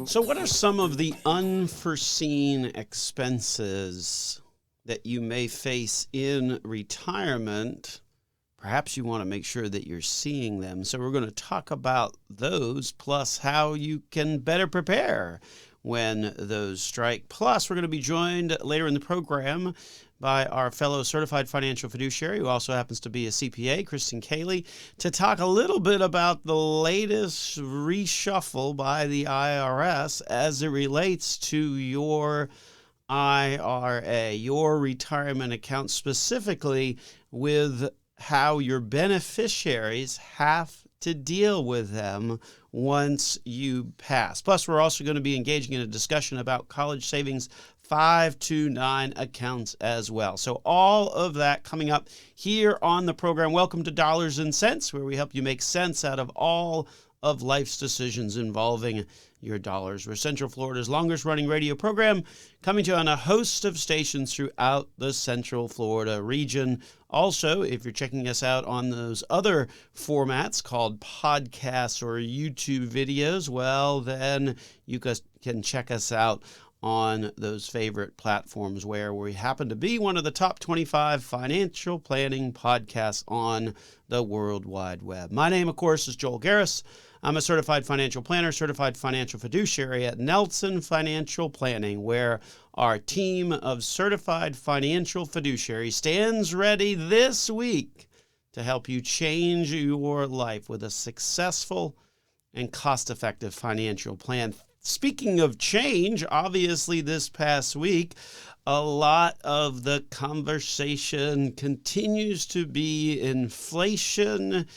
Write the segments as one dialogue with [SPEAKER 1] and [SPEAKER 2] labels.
[SPEAKER 1] So what are some of the unforeseen expenses that you may face in retirement? Perhaps you want to make sure that you're seeing them. So we're going to talk about those, plus how you can better prepare when those strike. Plus, we're going to be joined later in the program by our fellow certified financial fiduciary, who also happens to be a CPA, Kristen Cayley, to talk a little bit about the latest reshuffle by the IRS as it relates to your IRA, your retirement account, specifically with how your beneficiaries have to deal with them once you pass. Plus, we're also going to be engaging in a discussion about college savings 529 accounts as well. So all of that coming up here on the program. Welcome to Dollars and Cents, where we help you make sense out of all of life's decisions involving your dollars. We're Central Florida's longest running radio program, coming to you on a host of stations throughout the Central Florida region. Also, if you're checking us out on those other formats called podcasts or YouTube videos, well, then you guys can check us out on those favorite platforms where we happen to be one of the top 25 financial planning podcasts on the World Wide Web. My name, of course, is Joel Garris. I'm a certified financial planner, certified financial fiduciary at Nelson Financial Planning, where our team of certified financial fiduciaries stands ready this week to help you change your life with a successful and cost-effective financial plan. Speaking of change, obviously this past week, a lot of the conversation continues to be inflation.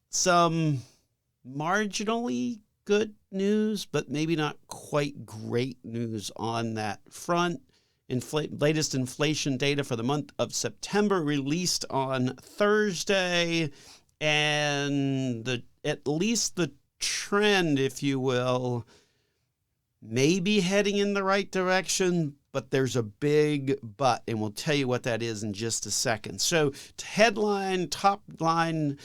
[SPEAKER 1] Some marginally good news, but maybe not quite great news on that front. Latest inflation data for the month of September released on Thursday, and at least the trend, if you will, may be heading in the right direction, but there's a big but, and we'll tell you what that is in just a second. So top line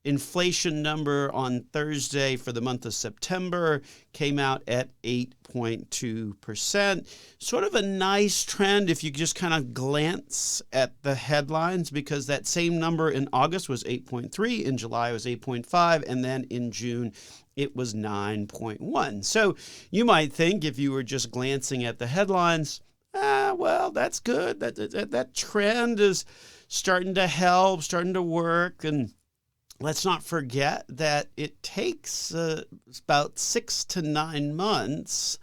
[SPEAKER 1] inflation number on Thursday for the month of September came out at 8.2%. Sort of a nice trend if you just kind of glance at the headlines, because that same number in August was 8.3, in July it was 8.5, and then in June it was 9.1. So you might think, if you were just glancing at the headlines, well, that's good. That trend is starting to help, starting to work. And let's not forget that it takes about 6 to 9 months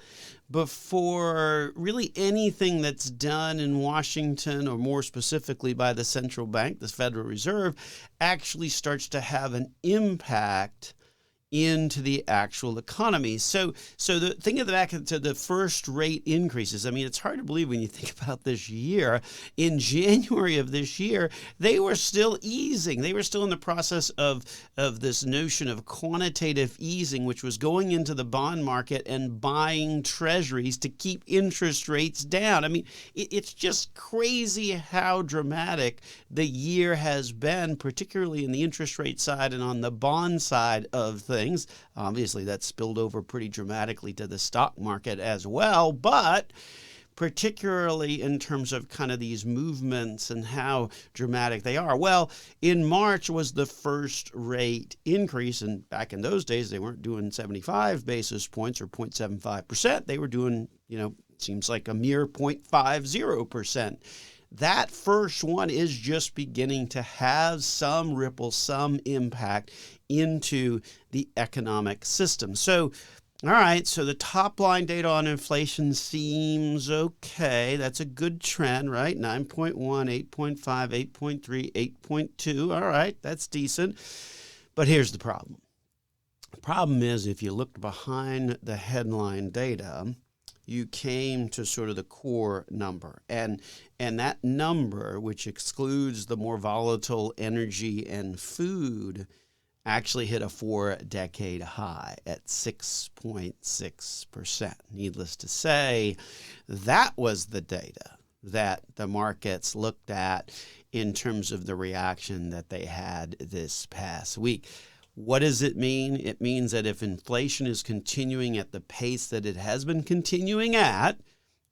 [SPEAKER 1] before really anything that's done in Washington, or more specifically by the central bank, the Federal Reserve, actually starts to have an impact into the actual economy. So think of back to the first rate increases. I mean, it's hard to believe when you think about this year. In January of this year, they were still easing. They were still in the process of this notion of quantitative easing, which was going into the bond market and buying treasuries to keep interest rates down. I mean, it's just crazy how dramatic the year has been, particularly in the interest rate side and on the bond side of things. Obviously, that spilled over pretty dramatically to the stock market as well, but particularly in terms of kind of these movements and how dramatic they are. Well, in March was the first rate increase, and back in those days, they weren't doing 75 basis points or 0.75%. They were doing, seems like a mere 0.50%. That first one is just beginning to have some ripple, some impact into the economic system. So, all right, so the top line data on inflation seems okay. That's a good trend, right? 9.1, 8.5, 8.3, 8.2. All right, that's decent. But here's the problem. The problem is, if you looked behind the headline data, you came to sort of the core number. And that number, which excludes the more volatile energy and food, actually hit a 4-decade high at 6.6%. Needless to say, that was the data that the markets looked at in terms of the reaction that they had this past week. What does it mean? It means that if inflation is continuing at the pace that it has been continuing at,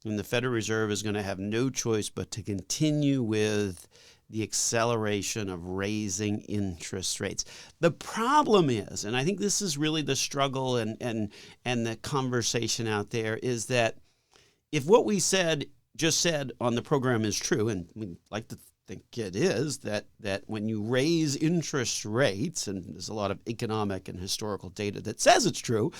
[SPEAKER 1] then the Federal Reserve is going to have no choice but to continue with the acceleration of raising interest rates. The problem is, and I think this is really the struggle and the conversation out there, is that if what we just said on the program is true, and we like to think it is, that when you raise interest rates, and there's a lot of economic and historical data that says it's true,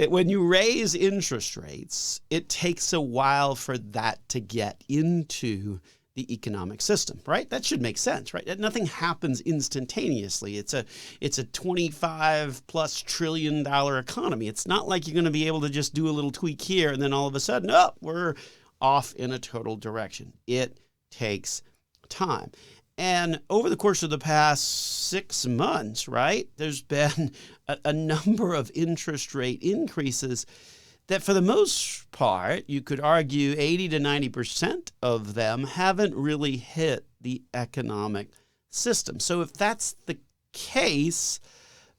[SPEAKER 1] when you raise interest rates, it takes a while for that to get into the economic system, right? That should make sense, right? Nothing happens instantaneously. It's a $25+ trillion economy. It's not like you're going to be able to just do a little tweak here and then all of a sudden, we're off in a total direction. It takes time. And over the course of the past 6 months, right, there's been a number of interest rate increases that for the most part, you could argue 80 to 90% of them haven't really hit the economic system. So if that's the case,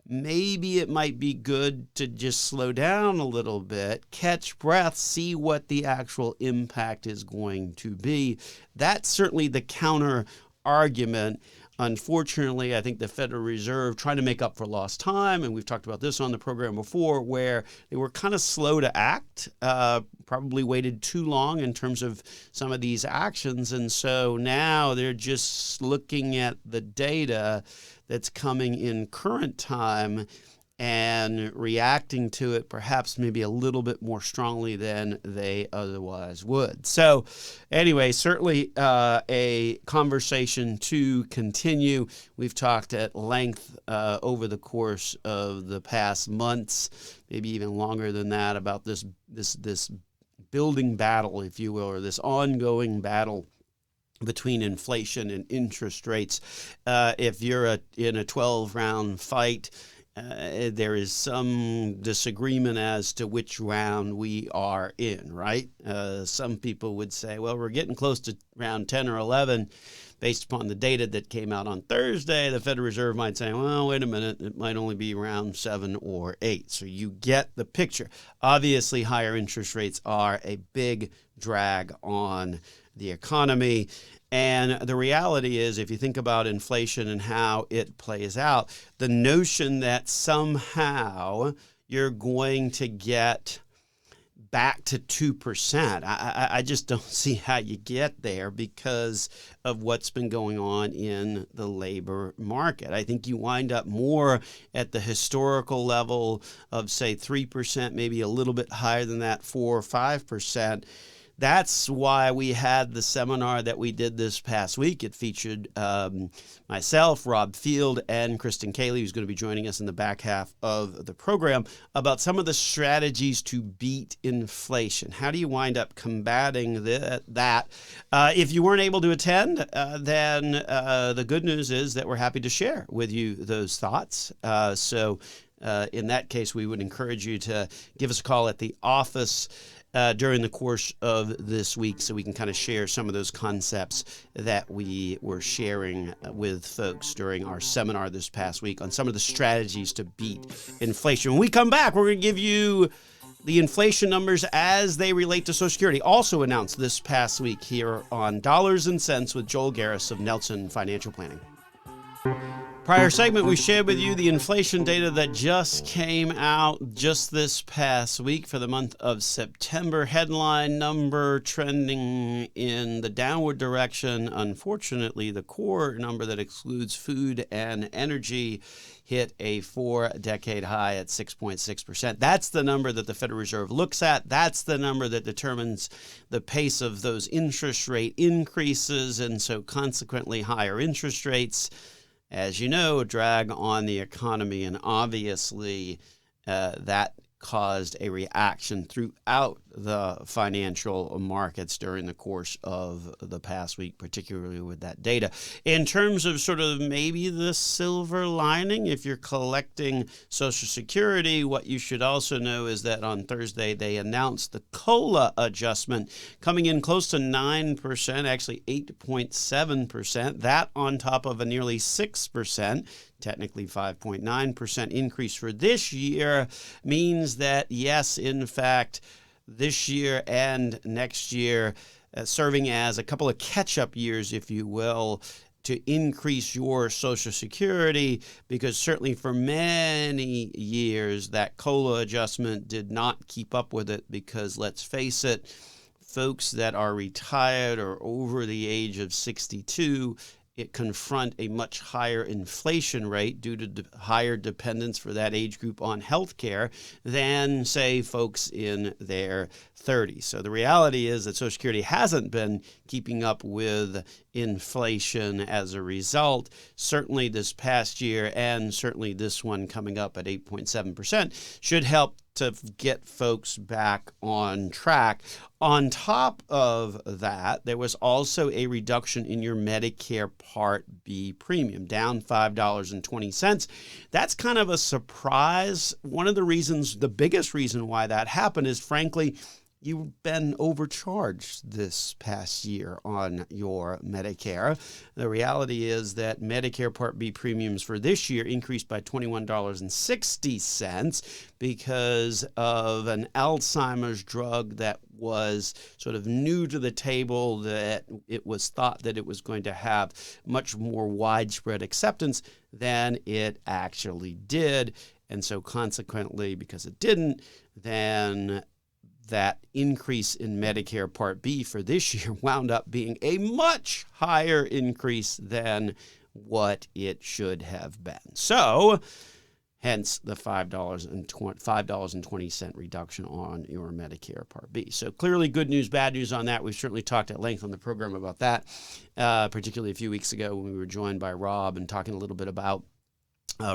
[SPEAKER 1] maybe it might be good to just slow down a little bit, catch breath, see what the actual impact is going to be. That's certainly the counter argument. Unfortunately, I think the Federal Reserve trying to make up for lost time, and we've talked about this on the program before, where they were kind of slow to act, probably waited too long in terms of some of these actions. And so now they're just looking at the data that's coming in current time and reacting to it perhaps maybe a little bit more strongly than they otherwise would. So anyway, certainly a conversation to continue. We've talked at length over the course of the past months, maybe even longer than that, about this building battle, if you will, or this ongoing battle between inflation and interest rates. If you're in a 12-round fight, there is some disagreement as to which round we are in, right? Some people would say, well, we're getting close to round 10 or 11 based upon the data that came out on Thursday. The Federal Reserve might say, well, wait a minute, it might only be round 7 or 8. So you get the picture. Obviously, higher interest rates are a big drag on the economy. And the reality is, if you think about inflation and how it plays out, the notion that somehow you're going to get back to 2%, I just don't see how you get there because of what's been going on in the labor market. I think you wind up more at the historical level of, say, 3%, maybe a little bit higher than that, 4 or 5%. That's why we had the seminar that we did this past week. It featured myself, Rob Field, and Kristen Cayley, who's going to be joining us in the back half of the program, about some of the strategies to beat inflation. How do you wind up combating that? If you weren't able to attend, then the good news is that we're happy to share with you those thoughts. So in that case, we would encourage you to give us a call at the office during the course of this week so we can kind of share some of those concepts that we were sharing with folks during our seminar this past week on some of the strategies to beat inflation. When we come back, we're going to give you the inflation numbers as they relate to Social Security, also announced this past week here on Dollars and Cents with Joel Garris of Nelson Financial Planning. Prior segment, we shared with you the inflation data that just came out just this past week for the month of September. Headline number trending in the downward direction. Unfortunately, the core number that excludes food and energy hit a 4-decade high at 6.6%. That's the number that the Federal Reserve looks at. That's the number that determines the pace of those interest rate increases, and so consequently higher interest rates, as you know, a drag on the economy, and obviously that caused a reaction throughout the financial markets during the course of the past week, particularly with that data. In terms of sort of maybe the silver lining, if you're collecting Social Security, what you should also know is that on Thursday they announced the COLA adjustment coming in close to 9%, actually 8.7%, that on top of a nearly 6% technically 5.9% increase for this year, means that, yes, in fact, this year and next year, serving as a couple of catch-up years, if you will, to increase your Social Security, because certainly for many years that COLA adjustment did not keep up with it, because let's face it, folks that are retired or over the age of 62 confront a much higher inflation rate due to higher dependence for that age group on health care than, say, folks in their 30s. So the reality is that Social Security hasn't been keeping up with inflation as a result. Certainly this past year, and certainly this one coming up at 8.7%, should help to get folks back on track. On top of that, there was also a reduction in your Medicare Part B premium, down $5.20. That's kind of a surprise. One of the reasons, the biggest reason why that happened is, frankly, you've been overcharged this past year on your Medicare. The reality is that Medicare Part B premiums for this year increased by $21.60 because of an Alzheimer's drug that was sort of new to the table, that it was thought that it was going to have much more widespread acceptance than it actually did. And so consequently, because it didn't, then that increase in Medicare Part B for this year wound up being a much higher increase than what it should have been. So, hence the $5.20 reduction on your Medicare Part B. So clearly good news, bad news on that. We've certainly talked at length on the program about that, particularly a few weeks ago when we were joined by Rob and talking a little bit about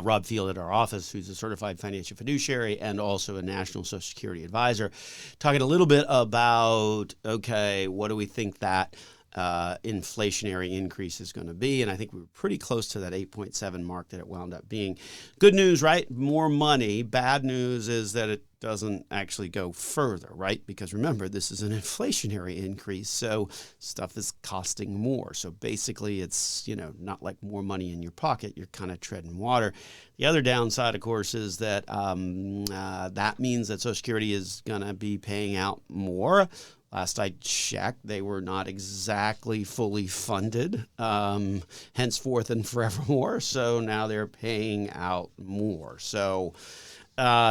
[SPEAKER 1] Rob Field at our office, who's a certified financial fiduciary and also a national Social Security advisor, talking a little bit about, okay, what do we think that inflationary increase is going to be? And I think we were pretty close to that 8.7 mark that it wound up being. Good news, right? More money. Bad news is that it doesn't actually go further, right? Because remember, this is an inflationary increase, so stuff is costing more. So basically, it's, not like more money in your pocket. You're kind of treading water. The other downside, of course, is that that means that Social Security is going to be paying out more. Last I checked, they were not exactly fully funded, henceforth and forevermore. So now they're paying out more. So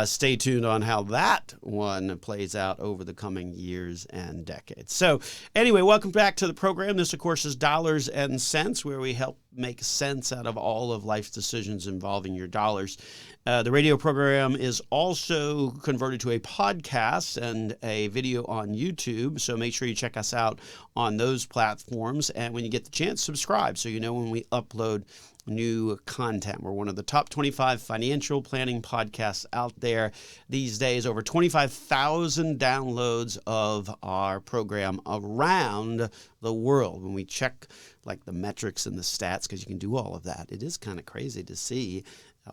[SPEAKER 1] stay tuned on how that one plays out over the coming years and decades. So anyway, welcome back to the program. This, of course, is Dollars and Cents, where we help make sense out of all of life's decisions involving your dollars. The radio program is also converted to a podcast and a video on YouTube, so make sure you check us out on those platforms. And when you get the chance, subscribe so you know when we upload new content. We're one of the top 25 financial planning podcasts out there these days. Over 25,000 downloads of our program around the world. When we check like the metrics and the stats, because you can do all of that, it is kind of crazy to see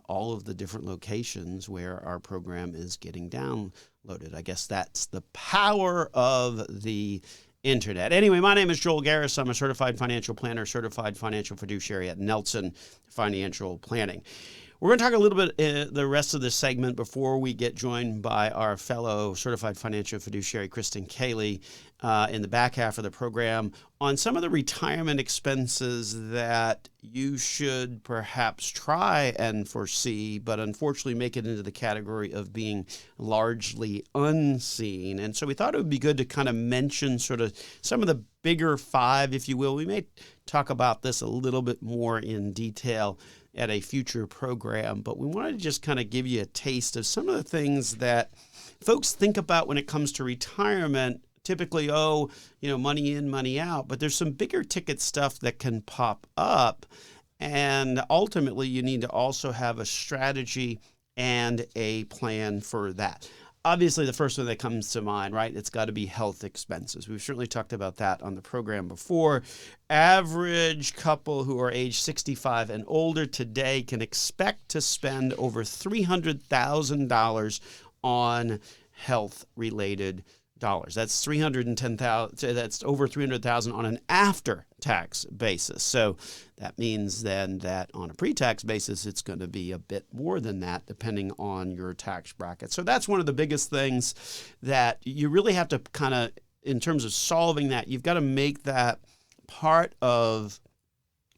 [SPEAKER 1] all of the different locations where our program is getting downloaded. I guess that's the power of the internet. Anyway, my name is Joel Garris. I'm a certified financial planner, certified financial fiduciary at Nelson Financial Planning. We're going to talk a little bit the rest of this segment before we get joined by our fellow certified financial fiduciary, Kristen Cayley, in the back half of the program on some of the retirement expenses that you should perhaps try and foresee, but unfortunately make it into the category of being largely unseen. And so we thought it would be good to kind of mention sort of some of the bigger five, if you will. We may talk about this a little bit more in detail at a future program, but we wanted to just kind of give you a taste of some of the things that folks think about when it comes to retirement. Typically, money in, money out, but there's some bigger ticket stuff that can pop up. And ultimately, you need to also have a strategy and a plan for that. Obviously, the first one that comes to mind, right, it's got to be health expenses. We've certainly talked about that on the program before. Average couple who are age 65 and older today can expect to spend over $300,000 on health-related That's $310,000. That's over $300,000 on an after-tax basis. So that means then that on a pre-tax basis, it's going to be a bit more than that, depending on your tax bracket. So that's one of the biggest things that you really have to kind of, in terms of solving that, you've got to make that part of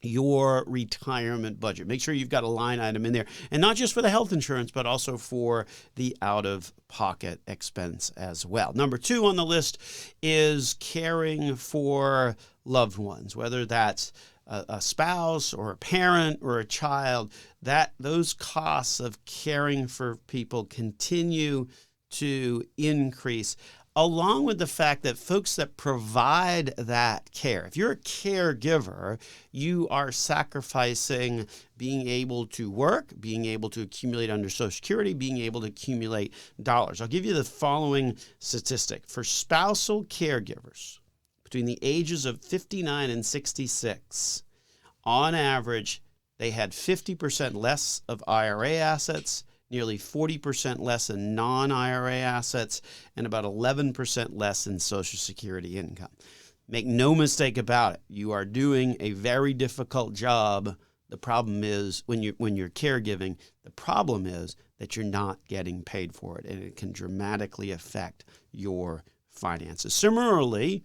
[SPEAKER 1] your retirement budget. Make sure you've got a line item in there, and not just for the health insurance, but also for the out-of-pocket expense as well. Number 2 on the list is caring for loved ones, whether that's a spouse or a parent or a child. That those costs of caring for people continue to increase, along with the fact that folks that provide that care, if you're a caregiver, you are sacrificing being able to work, being able to accumulate under Social Security, being able to accumulate dollars. I'll give you the following statistic. For spousal caregivers between the ages of 59 and 66, on average, they had 50% less of IRA assets, nearly 40% less in non-IRA assets, and about 11% less in Social Security income. Make no mistake about it. You are doing a very difficult job. The problem is when you're caregiving, the problem is that you're not getting paid for it, and it can dramatically affect your finances. Similarly,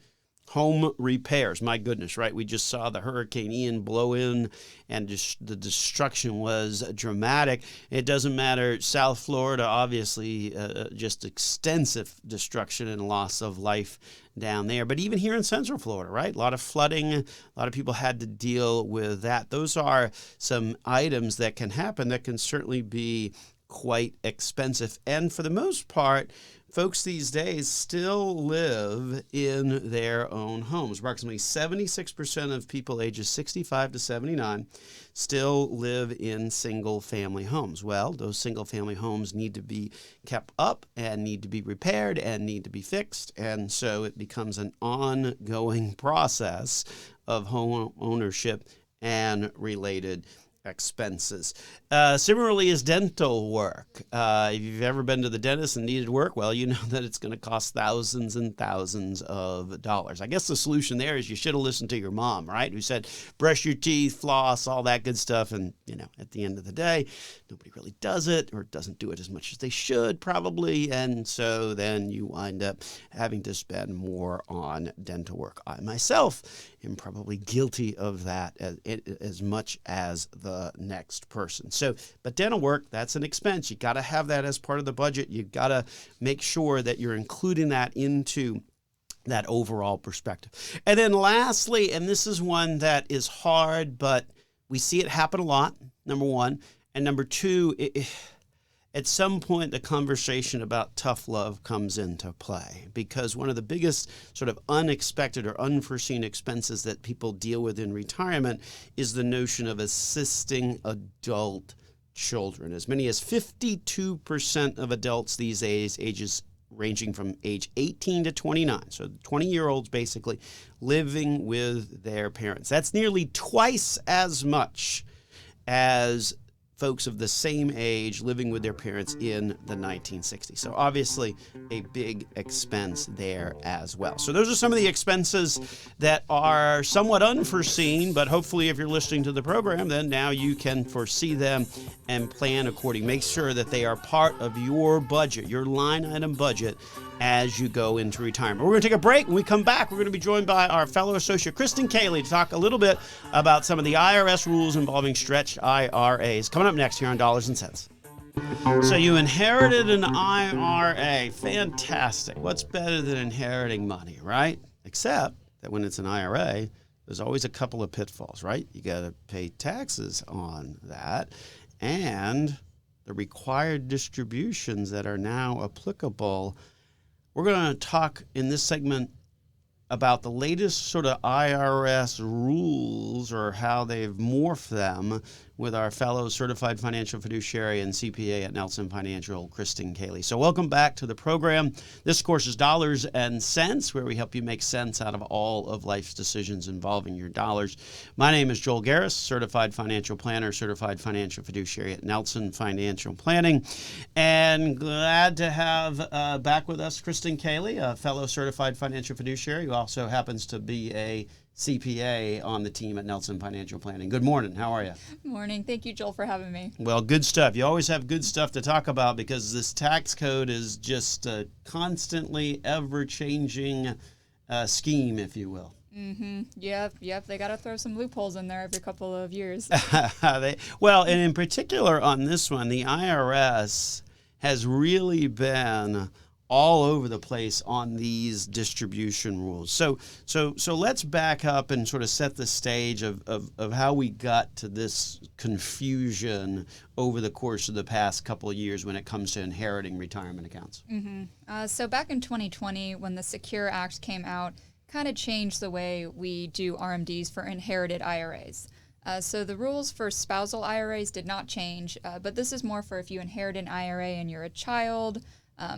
[SPEAKER 1] home repairs. My goodness, right? We just saw the Hurricane Ian blow in, and the destruction was dramatic. It doesn't matter. South Florida, obviously, just extensive destruction and loss of life down there. But even here in Central Florida, right? A lot of flooding. A lot of people had to deal with that. Those are some items that can happen that can certainly be quite expensive. And for the most part, folks these days still live in their own homes. Approximately 76% of people ages 65 to 79 still live in single-family homes. Well, those single-family homes need to be kept up and need to be repaired and need to be fixed. And so it becomes an ongoing process of home ownership and related expenses. Similarly is dental work. If you've ever been to the dentist and needed work, well, you know that it's going to cost thousands and thousands of dollars. I guess the solution there is you should have listened to your mom, right? Who said, brush your teeth, floss, all that good stuff. And, at the end of the day, nobody really does it or doesn't do it as much as they should probably. And so then you wind up having to spend more on dental work. I myself am probably guilty of that as much as the next person. So, but dental work, that's an expense. You got to have that as part of the budget. You got to make sure that you're including that into that overall perspective. And then lastly, and this is one that is hard, but we see it happen a lot, number one. And number two, at some point, the conversation about tough love comes into play, because one of the biggest sort of unexpected or unforeseen expenses that people deal with in retirement is the notion of assisting adult children. As many as 52% of adults these days, ages ranging from age 18 to 29, so 20-year-olds basically, living with their parents. That's nearly twice as much as folks of the same age living with their parents in the 1960s. So obviously a big expense there as well. So those are some of the expenses that are somewhat unforeseen, but hopefully if you're listening to the program, then now you can foresee them and plan accordingly. Make sure that they are part of your budget, your line item budget, as you go into retirement. We're going to take a break. When we come back, we're going to be joined by our fellow associate, Kristen Cayley, to talk a little bit about some of the IRS rules involving stretched IRAs. Coming up next here on Dollars and Cents. So you inherited an IRA. Fantastic. What's better than inheriting money, right? Except that when it's an IRA, there's always a couple of pitfalls, right? You got to pay taxes on that, and the required distributions that are now applicable. We're going to talk in this segment about the latest sort of IRS rules, or how they've morphed them with our fellow certified financial fiduciary and CPA at Nelson Financial, Kristen Cayley. So welcome back to the program. This course is Dollars and Cents, where we help you make sense out of all of life's decisions involving your dollars. My name is Joel Garris, certified financial planner, certified financial fiduciary at Nelson Financial Planning, and glad to have back with us Kristen Cayley, a fellow certified financial fiduciary who also happens to be a CPA on the team at Nelson Financial Planning. Good morning. How are you?
[SPEAKER 2] Morning. Thank you, Joel, for having me.
[SPEAKER 1] Well, good stuff. You always have good stuff to talk about because this tax code is just a constantly ever-changing scheme, if you will.
[SPEAKER 2] Mm-hmm. Yep. They got to throw some loopholes in there every couple of years.
[SPEAKER 1] Well, and in particular on this one, the IRS has really been all over the place on these distribution rules. So let's back up and sort of set the stage of how we got to this confusion over the course of the past couple of years when it comes to inheriting retirement accounts.
[SPEAKER 2] Mm-hmm. So back in 2020, when the Secure Act came out, kind of changed the way we do RMDs for inherited IRAs. So the rules for spousal IRAs did not change, but this is more for if you inherit an IRA and you're a child,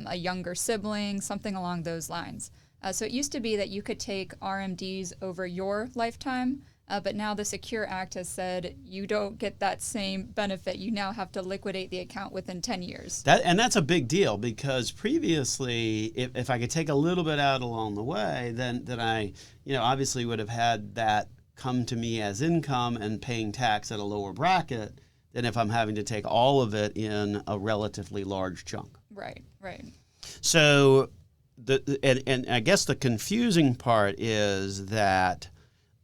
[SPEAKER 2] a younger sibling, something along those lines. So it used to be that you could take RMDs over your lifetime, but now the Secure Act has said you don't get that same benefit. You now have to liquidate the account within 10 years.
[SPEAKER 1] That's a big deal because previously, if I could take a little bit out along the way, then I obviously would have had that come to me as income and paying tax at a lower bracket than if I'm having to take all of it in a relatively large chunk.
[SPEAKER 2] Right.
[SPEAKER 1] So, and I guess the confusing part is that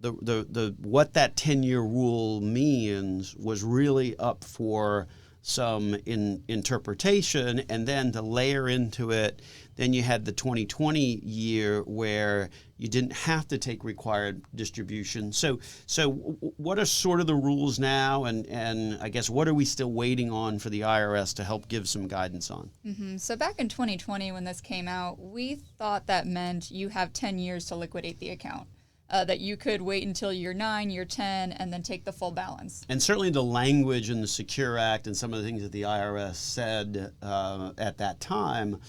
[SPEAKER 1] the what that 10-year rule means was really up for some interpretation, and then to layer into it, then you had the 2020 year where you didn't have to take required distribution. So what are sort of the rules now, and I guess what are we still waiting on for the IRS to help give some guidance on?
[SPEAKER 2] Mm-hmm. So back in 2020 when this came out, we thought that meant you have 10 years to liquidate the account. That you could wait until year 9, year 10, and then take the full balance. And
[SPEAKER 1] certainly the language in the Secure Act and some of the things that the IRS said at that time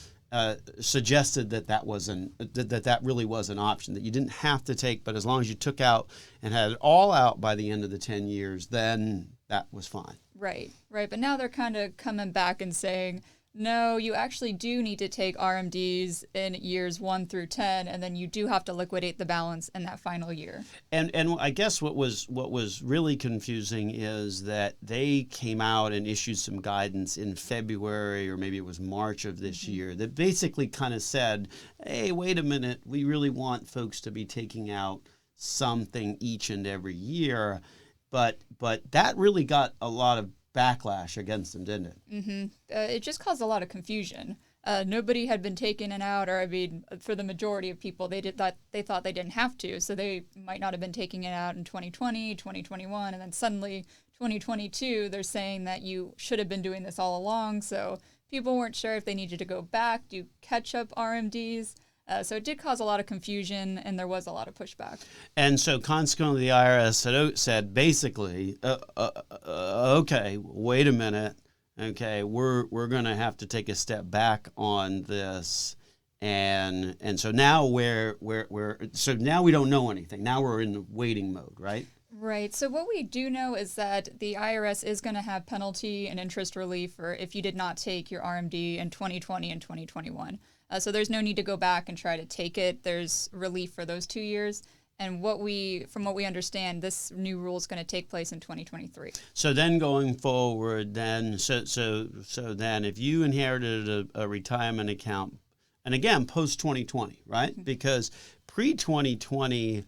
[SPEAKER 1] suggested that really was an option, that you didn't have to take, but as long as you took out and had it all out by the end of the 10 years, then that was fine.
[SPEAKER 2] Right. But now they're kind of coming back and saying, no, you actually do need to take RMDs in years 1 through 10, and then you do have to liquidate the balance in that final year.
[SPEAKER 1] And I guess what was really confusing is that they came out and issued some guidance in February, or maybe it was March of this year, that basically kind of said, hey, wait a minute, we really want folks to be taking out something each and every year. But that really got a lot of backlash against them, didn't it?
[SPEAKER 2] Mm-hmm. It just caused a lot of confusion. Nobody had been taking it out, or for the majority of people, they thought they didn't have to, so they might not have been taking it out in 2020, 2021, and then suddenly 2022, they're saying that you should have been doing this all along. So people weren't sure if they needed to go back, do catch-up RMDs. So it did cause a lot of confusion, and there was a lot of pushback.
[SPEAKER 1] And so consequently, the IRS said basically, okay, wait a minute. Okay, we're going to have to take a step back on this. And so now so now we don't know anything. Now we're in the waiting mode, right?
[SPEAKER 2] Right. So what we do know is that the IRS is going to have penalty and interest relief for if you did not take your RMD in 2020 and 2021. So there's no need to go back and try to take it. There's relief for those 2 years. And from what we understand, this new rule is going to take place in 2023.
[SPEAKER 1] So then going forward, then then if you inherited a retirement account, and again, post 2020, right? Mm-hmm. Because pre 2020,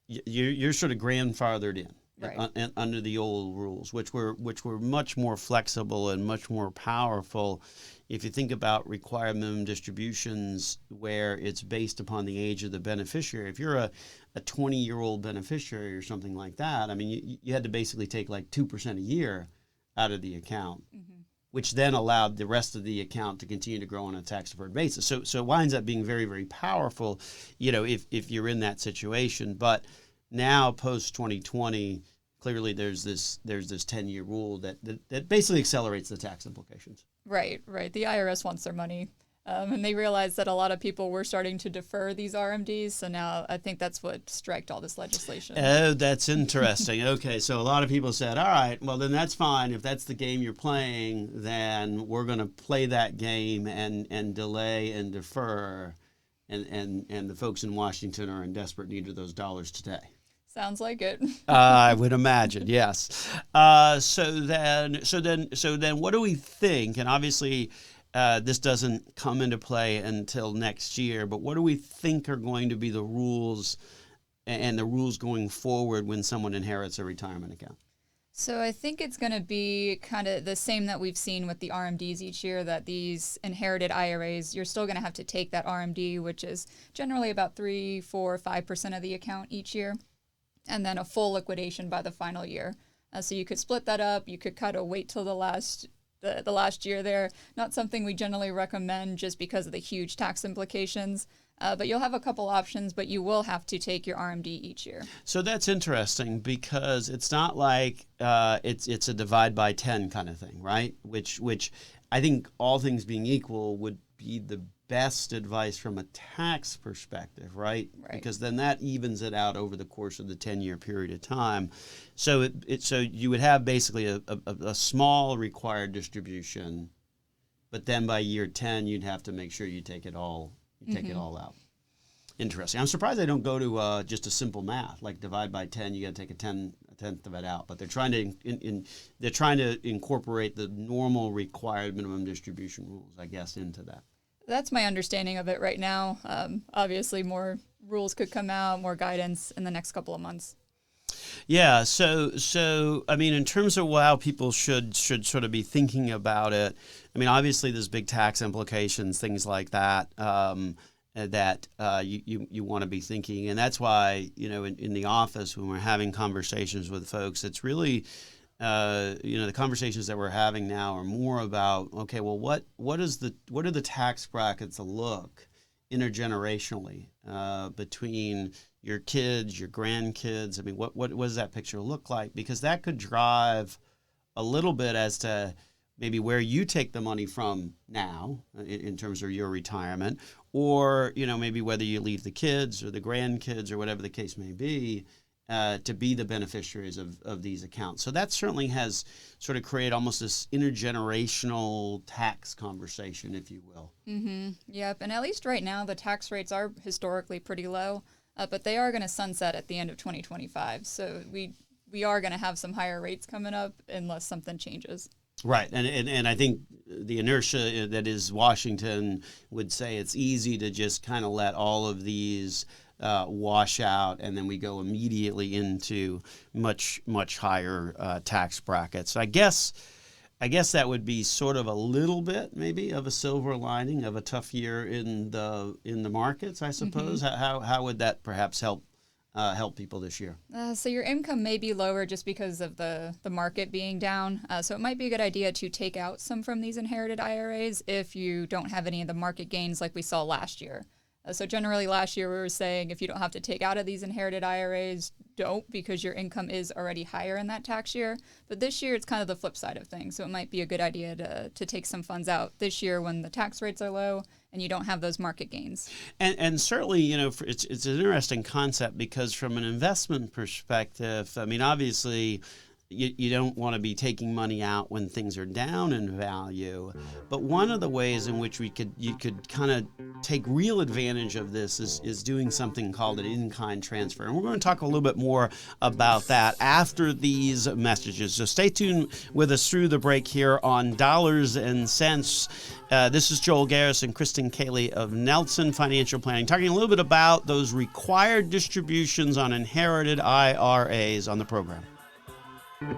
[SPEAKER 1] you're sort of grandfathered in. Right. Under the old rules, which were much more flexible and much more powerful. If you think about required minimum distributions, where it's based upon the age of the beneficiary, if you're a 20-year-old beneficiary or something like that, I mean, you had to basically take like 2% a year out of the account, mm-hmm. which then allowed the rest of the account to continue to grow on a tax-deferred basis. So it winds up being very, very powerful, if you're in that situation. But now, post 2020, clearly there's this 10-year rule that basically accelerates the tax implications.
[SPEAKER 2] Right. The IRS wants their money. And they realized that a lot of people were starting to defer these RMDs. So now I think that's what striked all this legislation.
[SPEAKER 1] Oh, that's interesting. Okay, so a lot of people said, all right, well, then that's fine. If that's the game you're playing, then we're going to play that game and delay and defer. And the folks in Washington are in desperate need of those dollars today.
[SPEAKER 2] Sounds like it.
[SPEAKER 1] I would imagine, yes. So then, what do we think? And obviously, this doesn't come into play until next year. But what do we think are going to be the rules and the rules going forward when someone inherits a retirement account?
[SPEAKER 2] So I think it's going to be kind of the same that we've seen with the RMDs each year, that these inherited IRAs, you're still going to have to take that RMD, which is generally about 3, 4, 5% of the account each year, and then a full liquidation by the final year. So you could split that up. You could kind of wait till the last year there. Not something we generally recommend just because of the huge tax implications. But you'll have a couple options, but you will have to take your RMD each year.
[SPEAKER 1] So that's interesting because it's not like it's a divide by 10 kind of thing, right? Which I think all things being equal would be the best advice from a tax perspective, right? Because then that evens it out over the course of the 10-year period of time. So so you would have basically a small required distribution, but then by year 10 you'd have to make sure you take it all. Take it all out. Interesting. I'm surprised they don't go to just a simple math, like divide by 10. You got to take a tenth of it out. But they're trying to incorporate the normal required minimum distribution rules, I guess, into that.
[SPEAKER 2] That's my understanding of it right now. Obviously, more rules could come out, more guidance in the next couple of months.
[SPEAKER 1] Yeah. So I mean, in terms of how people should sort of be thinking about it, I mean, obviously there's big tax implications, things like that, that you want to be thinking. And that's why, in the office, when we're having conversations with folks, it's really, the conversations that we're having now are more about, okay, well, what are the tax brackets look intergenerationally between your kids, your grandkids? I mean, what does that picture look like? Because that could drive a little bit as to maybe where you take the money from now in terms of your retirement, or maybe whether you leave the kids or the grandkids or whatever the case may be to be the beneficiaries of these accounts. So that certainly has sort of created almost this intergenerational tax conversation, if you will.
[SPEAKER 2] Mm-hmm. Yep. And at least right now, the tax rates are historically pretty low, but they are going to sunset at the end of 2025. So we are going to have some higher rates coming up unless something changes.
[SPEAKER 1] Right. And I think the inertia that is Washington would say it's easy to just kind of let all of these wash out, and then we go immediately into much, much higher tax brackets. So I guess that would be sort of a little bit maybe of a silver lining of a tough year in the markets, I suppose. Mm-hmm. How would that perhaps help people this year?
[SPEAKER 2] So your income may be lower just because of the market being down. So it might be a good idea to take out some from these inherited IRAs if you don't have any of the market gains like we saw last year. So generally last year we were saying if you don't have to take out of these inherited IRAs, don't, because your income is already higher in that tax year. But this year it's kind of the flip side of things. So it might be a good idea to take some funds out this year when the tax rates are low and you don't have those market gains.
[SPEAKER 1] And certainly, it's an interesting concept because from an investment perspective, I mean, obviously, you don't want to be taking money out when things are down in value. But one of the ways in which you could kind of take real advantage of this is doing something called an in-kind transfer. And we're going to talk a little bit more about that after these messages. So stay tuned with us through the break here on Dollars and Cents. This is Joel Garris and Kristen Cayley of Nelson Financial Planning, talking a little bit about those required distributions on inherited IRAs on the program.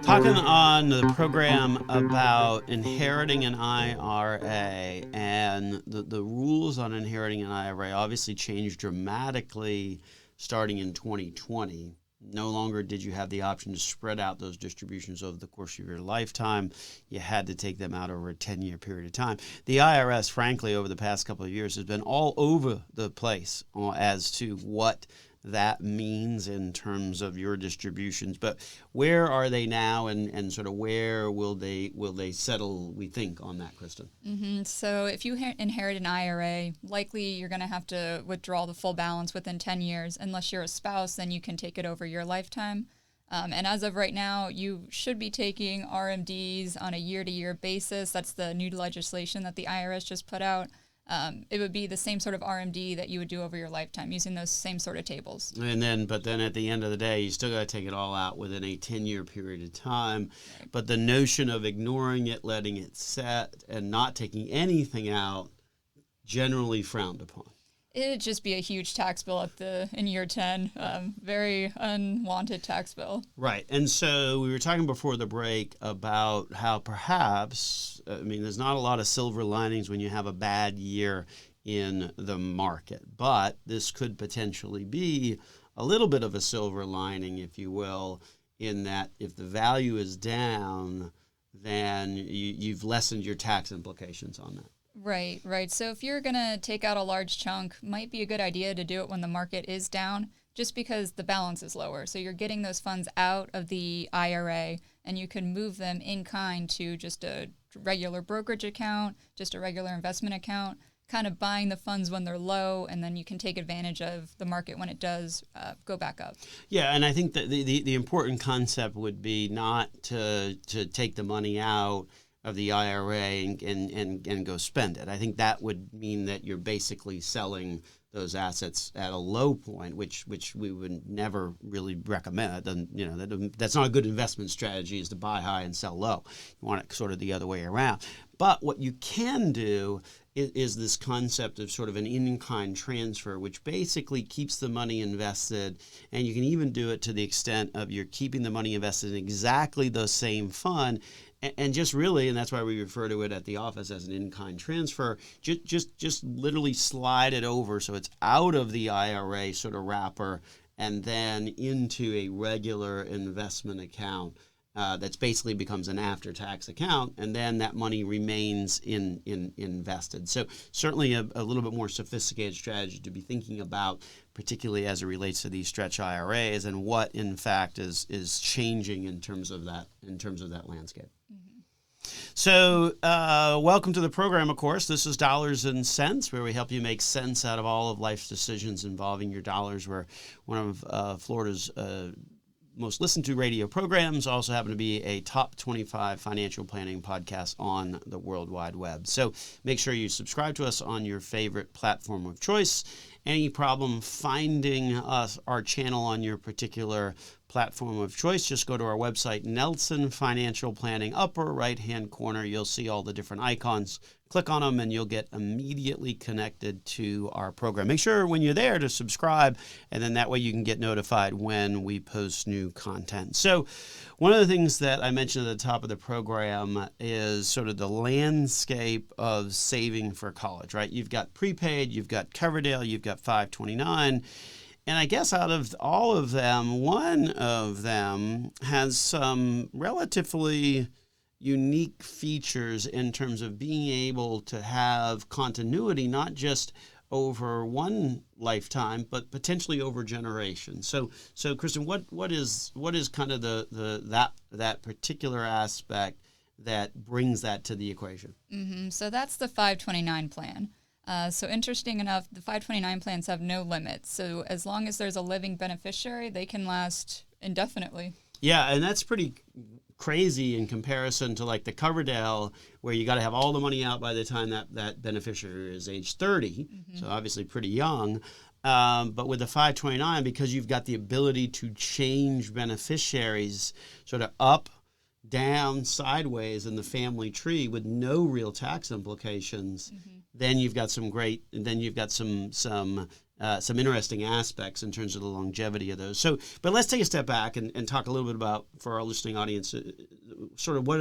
[SPEAKER 1] Talking on the program about inheriting an IRA, and the rules on inheriting an IRA obviously changed dramatically starting in 2020. No longer did you have the option to spread out those distributions over the course of your lifetime. You had to take them out over a 10-year period of time. The IRS, frankly, over the past couple of years has been all over the place as to what that means in terms of your distributions. But where are they now, and sort of where will they settle, we think, on that, Kristen?
[SPEAKER 2] So if you inherit an IRA, likely you're going to have to withdraw the full balance within 10 years. Unless you're a spouse, then you can take it over your lifetime. And as of right now, you should be taking RMDs on a year-to-year basis. That's the new legislation that the IRS just put out. It would be the same sort of RMD that you would do over your lifetime using those same sort of tables.
[SPEAKER 1] But then at the end of the day, you still got to take it all out within a 10-year period of time. Right. But the notion of ignoring it, letting it set, and not taking anything out, generally frowned upon.
[SPEAKER 2] It'd just be a huge tax bill in year 10, very unwanted tax bill.
[SPEAKER 1] Right. And so we were talking before the break about how perhaps, there's not a lot of silver linings when you have a bad year in the market, but this could potentially be a little bit of a silver lining, if you will, in that if the value is down, then you've lessened your tax implications on that.
[SPEAKER 2] Right. So if you're going to take out a large chunk, might be a good idea to do it when the market is down, just because the balance is lower. So you're getting those funds out of the IRA, and you can move them in kind to just a regular brokerage account, just a regular investment account, kind of buying the funds when they're low, and then you can take advantage of the market when it does go back up.
[SPEAKER 1] Yeah, and I think that the important concept would be not to take the money out of the IRA and go spend it. I think that would mean that you're basically selling those assets at a low point, which we would never really recommend. That's not a good investment strategy, is to buy high and sell low. You want it sort of the other way around. But what you can do is this concept of sort of an in-kind transfer, which basically keeps the money invested, and you can even do it to the extent of you're keeping the money invested in exactly the same fund. And just really, and that's why we refer to it at the office as an in-kind transfer, just literally slide it over so it's out of the IRA sort of wrapper and then into a regular investment account that's basically becomes an after-tax account, and then that money remains invested. So certainly a little bit more sophisticated strategy to be thinking about, particularly as it relates to these stretch IRAs and what in fact is changing in terms of that landscape. So welcome to the program, of course. This is Dollars and Cents, where we help you make sense out of all of life's decisions involving your dollars. We're one of Florida's most listened to radio programs, also happen to be a top 25 financial planning podcast on the World Wide Web. So make sure you subscribe to us on your favorite platform of choice. Any problem finding our channel on your particular platform of choice, just go to our website, Nelson Financial Planning, upper right-hand corner. You'll see all the different icons. Click on them and you'll get immediately connected to our program. Make sure when you're there to subscribe, and then that way you can get notified when we post new content. So one of the things that I mentioned at the top of the program is sort of the landscape of saving for college, right? You've got prepaid, you've got Coverdell, you've got 529. And I guess out of all of them, one of them has some relatively unique features in terms of being able to have continuity, not just over one lifetime, but potentially over generations. So Kristen, what is kind of that particular aspect that brings that to the equation?
[SPEAKER 2] Mm-hmm. So that's the 529 plan. So interesting enough, the 529 plans have no limits. So as long as there's a living beneficiary, they can last indefinitely.
[SPEAKER 1] Yeah, and that's pretty crazy in comparison to like the Coverdell, where you got to have all the money out by the time that beneficiary is age 30. Mm-hmm. So obviously pretty young. But with the 529, because you've got the ability to change beneficiaries sort of up, down, sideways in the family tree with no real tax implications, mm-hmm. then you've got some interesting aspects in terms of the longevity of those. So, but let's take a step back and talk a little bit about, for our listening audience, sort of what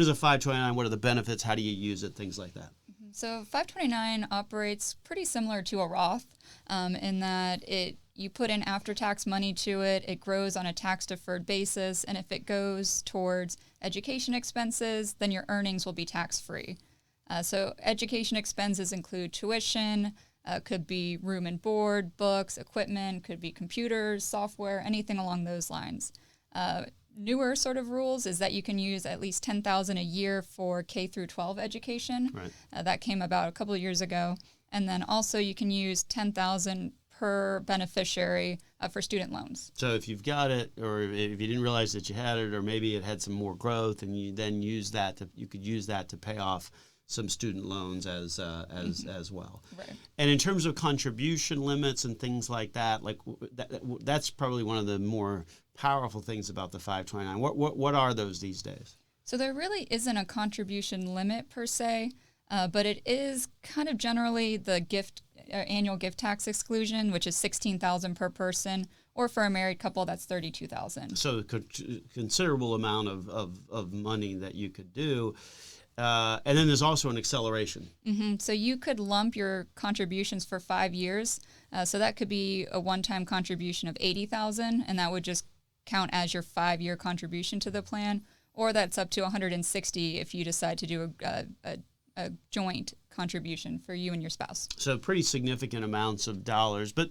[SPEAKER 1] is a 529, what are the benefits, how do you use it, things like that.
[SPEAKER 2] Mm-hmm. So 529 operates pretty similar to a Roth in that you put in after-tax money to it, it grows on a tax-deferred basis, and if it goes towards education expenses, then your earnings will be tax-free. So education expenses include tuition, Could be room and board, books, equipment, could be computers, software, anything along those lines. Newer sort of rules is that you can use at least $10,000 a year for K through 12 education.
[SPEAKER 1] Right.
[SPEAKER 2] That came about a couple of years ago. And then also you can use $10,000 per beneficiary for student loans.
[SPEAKER 1] So if you've got it, or if you didn't realize that you had it, or maybe it had some more growth, and you then use that you could use that to pay off some student loans as well.
[SPEAKER 2] Right.
[SPEAKER 1] And in terms of contribution limits and things like that, that's probably one of the more powerful things about the 529. What are those these days?
[SPEAKER 2] So there really isn't a contribution limit per se, but it is kind of generally the annual gift tax exclusion, which is $16,000 per person, or for a married couple, that's $32,000.
[SPEAKER 1] So considerable amount of money that you could do. And then there's also an acceleration.
[SPEAKER 2] Mm-hmm. So you could lump your contributions for 5 years. So that could be a one-time contribution of $80,000, and that would just count as your 5-year contribution to the plan. Or that's up to $160,000 if you decide to do a joint contribution for you and your spouse.
[SPEAKER 1] So pretty significant amounts of dollars, but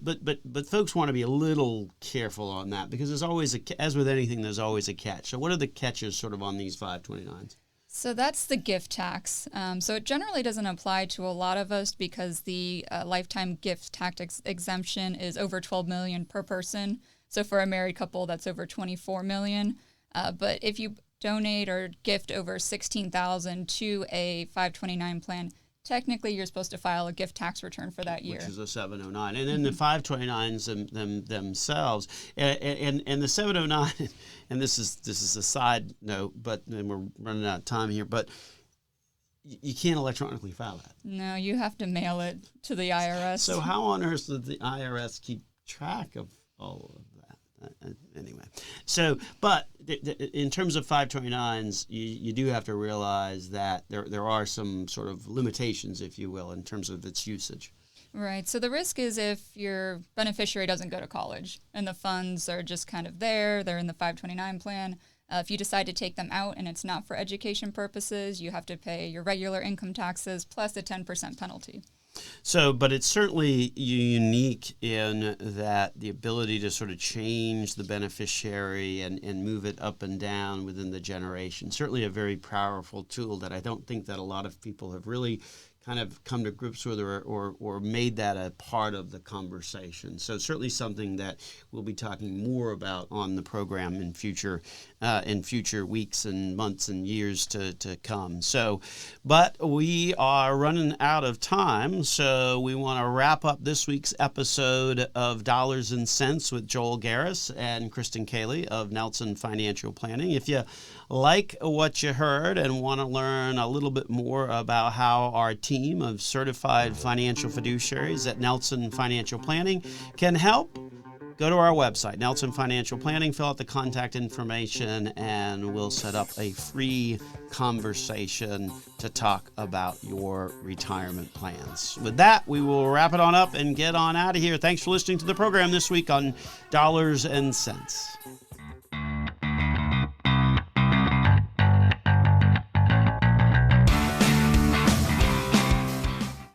[SPEAKER 1] folks want to be a little careful on that, because there's always as with anything, there's always a catch. So what are the catches sort of on these 529s?
[SPEAKER 2] So that's the gift tax. So it generally doesn't apply to a lot of us because the lifetime gift tax exemption is over $12 million per person. So for a married couple, that's over $24 million. But if you donate or gift over $16,000 to a 529 plan, technically you're supposed to file a gift tax return for that year.
[SPEAKER 1] Which is a 709. And then the 529s themselves, and the 709, and this is a side note, but and we're running out of time here, but you can't electronically file that.
[SPEAKER 2] No, you have to mail it to the IRS.
[SPEAKER 1] So how on earth does the IRS keep track of all of that? Anyway, so, but in terms of 529s, you do have to realize that there are some sort of limitations, if you will, in terms of its usage.
[SPEAKER 2] Right. So the risk is if your beneficiary doesn't go to college and the funds are just kind of there, they're in the 529 plan. If you decide to take them out and it's not for education purposes, you have to pay your regular income taxes plus a 10% penalty.
[SPEAKER 1] So, but it's certainly unique in that the ability to sort of change the beneficiary and move it up and down within the generation. Certainly a very powerful tool that I don't think that a lot of people have really kind of come to grips with or made that a part of the conversation. So certainly something that we'll be talking more about on the program in future weeks and months and years to come. So, but we are running out of time, so we want to wrap up this week's episode of Dollars and Cents with Joel Garris and Kristen Cayley of Nelson Financial Planning. If you like what you heard and want to learn a little bit more about how our team of certified financial fiduciaries at Nelson Financial Planning can help, go to our website, Nelson Financial Planning, fill out the contact information, and we'll set up a free conversation to talk about your retirement plans. With that, we will wrap it on up and get on out of here. Thanks for listening to the program this week on Dollars and Cents.